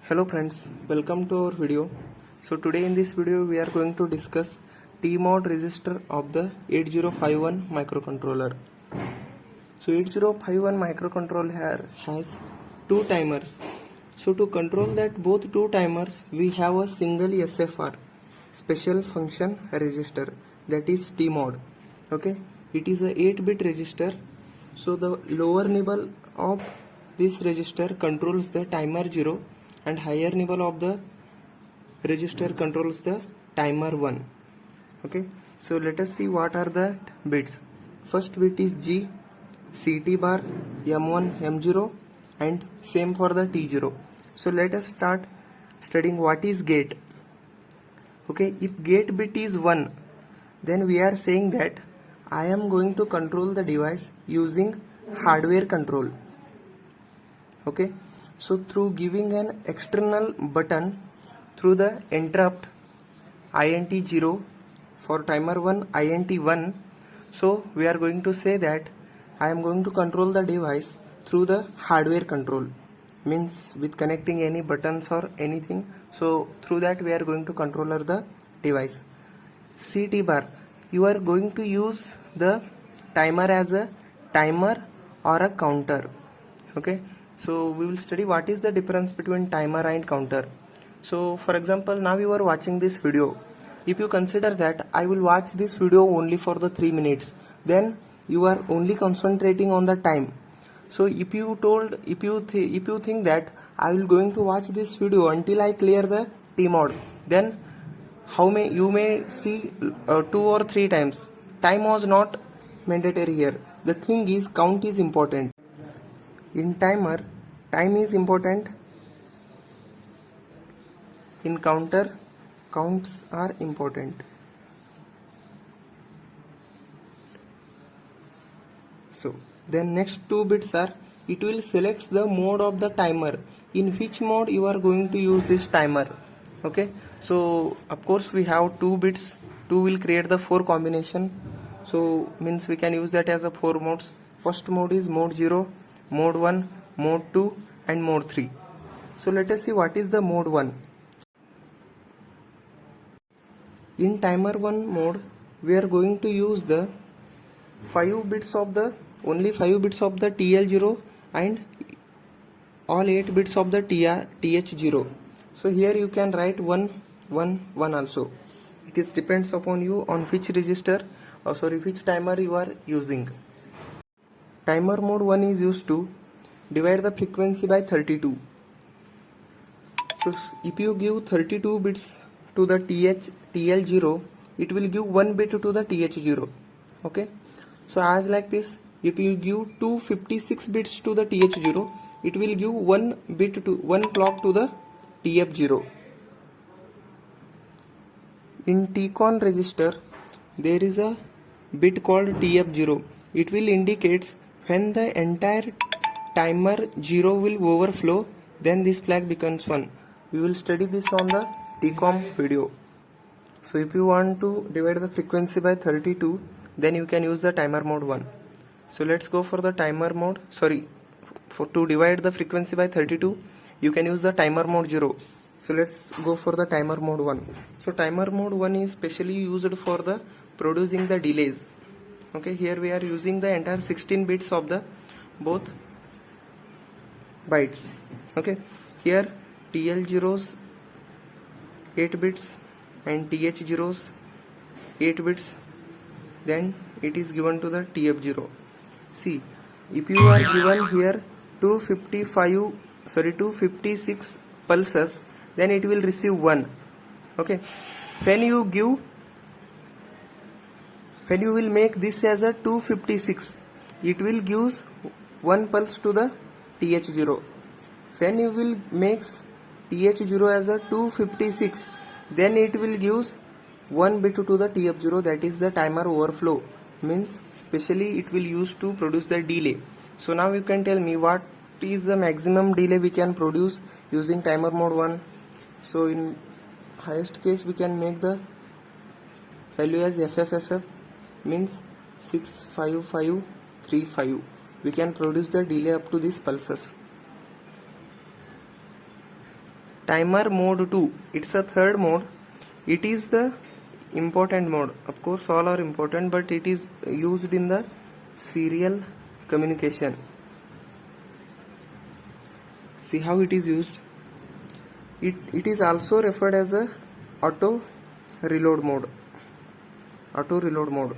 Hello friends, welcome to our video. So today in this video we are going to discuss TMOD register of the 8051 microcontroller. So 8051 microcontroller has two timers. So to control that both two timers we have a single SFR, special function register, that is TMOD. Okay, it is a 8-bit register. So the lower nibble of this register controls the timer 0 and higher nibble of the register controls the timer 1. Okay, so let us see what are the bits. First bit is G, CT bar, M1, M0 and same for the T0. So let us start studying what is gate. Okay, if gate bit is 1, then we are saying that I am going to control the device using hardware control. Okay, so through giving an external button through the interrupt INT 0 for timer 1 INT 1, so we are going to say that I am going to control the device through the hardware control, means with connecting any buttons or anything. So through that we are going to controller the device. CT bar, you are going to use the timer as a timer or a counter. Okay, so we will study what is the difference between timer and counter. So for example, now you are watching this video. If you consider that I will watch this video only for the 3 minutes, then you are only concentrating on the time. So if you think that I will going to watch this video until I clear the TMOD, then you may see 2 or 3 times. Time was not mandatory here. The thing is count is important. In timer, time is important. In counter, counts are important. So then next two bits are, it will select the mode of the timer, in which mode you are going to use this timer. Okay, so of course we have 2 bits, 2 will create the 4 combination. So means we can use that as a 4 modes. First mode is mode 0, mode 1, mode 2 and mode 3. So let us see what is the mode 1. In timer 1 mode, we are going to use the 5 bits of the TL0 and all 8 bits of the TH0. So here you can write 1, 1, 1 also. It is depends upon you on which register which timer you are using. Timer mode 1 is used to divide the frequency by 32. So if you give 32 bits to the TL0, it will give 1 bit to the TH0. Okay, so as like this, if you give 256 bits to the TH0, it will give 1 bit to 1 clock to the TF0. In TCON register, there is a bit called TF0. It will indicate when the entire timer 0 will overflow, then this flag becomes 1. We will study this on the TCOM video. So if you want to divide the frequency by 32, then you can use the timer mode 1. So let's go for the timer mode. To divide the frequency by 32, you can use the timer mode 0. So let's go for the timer mode 1. So timer mode 1 is specially used for the producing the delays. Okay, here we are using the entire 16 bits of the both bytes. Okay, here TL0's 8 bits and TH0's 8 bits, then it is given to the TF0. See, if you are given here 256 pulses, then it will receive 1. Okay, when you will make this as a 256, it will give 1 pulse to the TH0. When you will make TH0 as a 256, then it will give 1 bit to the TF0, that is the timer overflow, means specially it will use to produce the delay. So now you can tell me what is the maximum delay we can produce using timer mode 1. So in highest case we can make the value as FFFF, means 65535. We can produce the delay up to these pulses. timer mode 2, it's a third mode. It is the important mode. Of course all are important, but it is used in the serial communication. See how it is used. It is also referred as a auto reload mode. Auto reload mode.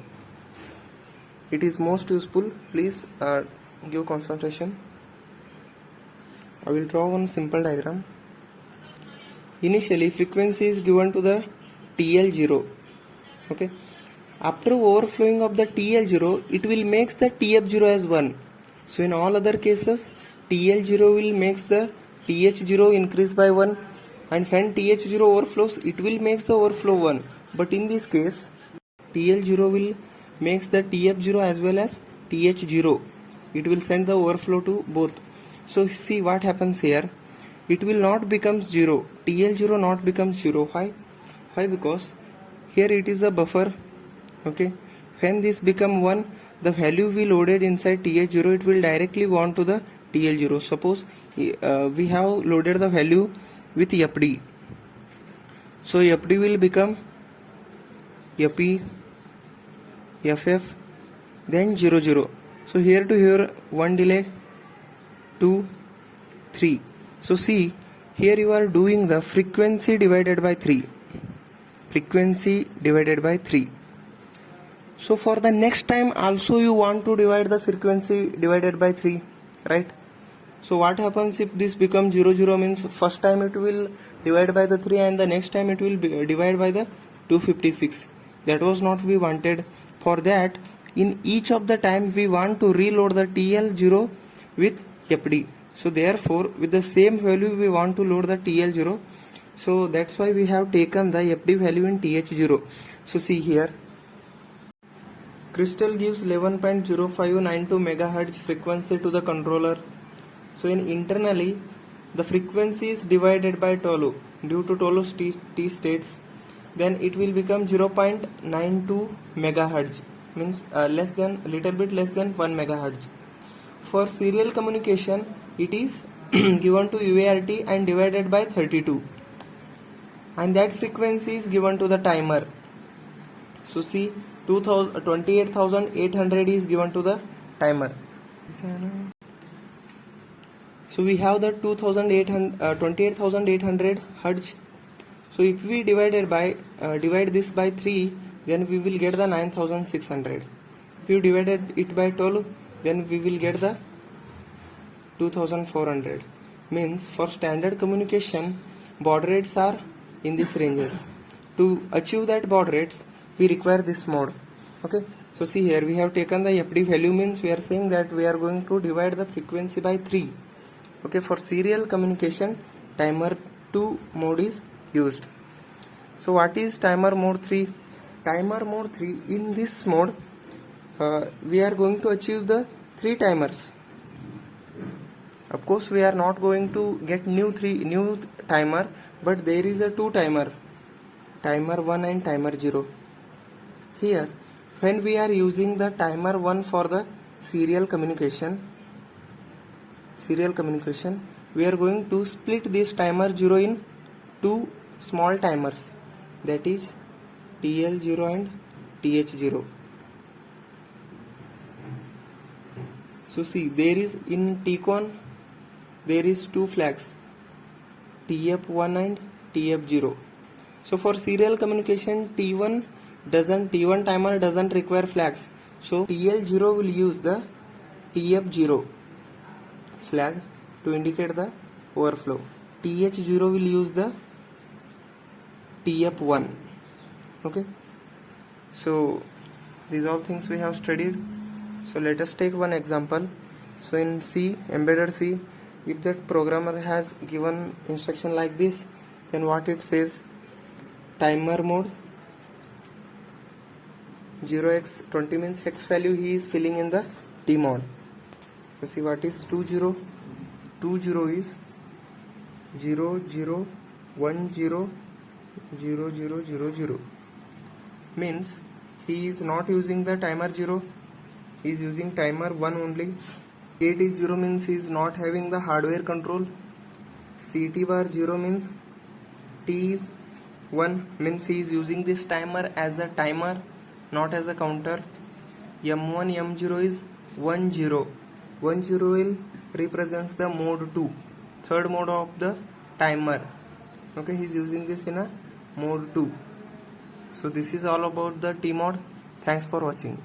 It is most useful. Please give concentration. I will draw one simple diagram. Initially frequency is given to the TL0. Okay. After overflowing of the TL0, it will makes the TF0 as 1. So in all other cases, TL0 will makes the TH0 increase by 1, and when TH0 overflows, it will makes the overflow 1. But in this case, TL0 will makes the TF0 as well as TH0. It will send the overflow to both. So see what happens here. It will not become 0. TL0 not becomes 0. Why? Because here it is a buffer. Okay. When this become 1, the value we loaded inside TH0, it will directly go on to the TL0. Suppose we have loaded the value with FD. So FD will become FE, FF, then 00. So here to here 1 delay, 2, 3. So see, here you are doing the frequency divided by 3. Frequency divided by 3. So for the next time also you want to divide the frequency divided by 3, right? So what happens if this becomes 00, means first time it will divide by the 3 and the next time it will be divide by the 256. That was not we wanted. For that, in each of the time we want to reload the TL0 with FD. So therefore with the same value we want to load the TL0. So that's why we have taken the FD value in TH0. So see here, Crystal gives 11.0592 MHz frequency to the controller. So in internally the frequency is divided by tau due to tau t states, then it will become 0.92 MHz, means little bit less than 1 MHz. For serial communication, it is given to UART and divided by 32, and that frequency is given to the timer. So see, 28,800 is given to the timer. So we have the 28,800 Hz. So if we divide this by 3, then we will get the 9,600. If you divided it by 12, then we will get the 2,400. Means for standard communication, baud rates are in these ranges. To achieve that baud rates, we require this mode. Okay. So see here, we have taken the FD value, means we are saying that we are going to divide the frequency by 3. Okay. For serial communication, timer 2 mode is used. So what is timer mode 3? Timer mode 3, in this mode we are going to achieve the 3 timers. Of course we are not going to get new timer, but there is a 2 timer 1 and timer 0. Here when we are using the timer 1 for the serial communication, we are going to split this timer 0 in 2 small timers, that is TL0 and TH0. So see, there is in TCON there is 2 flags, TF1 and TF0. So for serial communication, T1 timer doesn't require flags. So TL0 will use the TF0 flag to indicate the overflow. TH0 will use the TF1. Okay. So these all things we have studied. So let us take one example. So in C, embedded C, if that programmer has given instruction like this, then what it says, timer mode 0x20 means hex value he is filling in the T mode. So see what is 20 is 0 0 1 0 0 0 0 0, means he is not using the timer 0, he is using timer 1 only. Gate is 0 means he is not having the hardware control. CT bar 0 means T is 1 means he is using this timer as a timer, not as a counter. M1 M0 is 10. 10 will represents the mode 2, third mode of the timer. Okay, he is using this in a mode 2. So this is all about the T mod. Thanks for watching.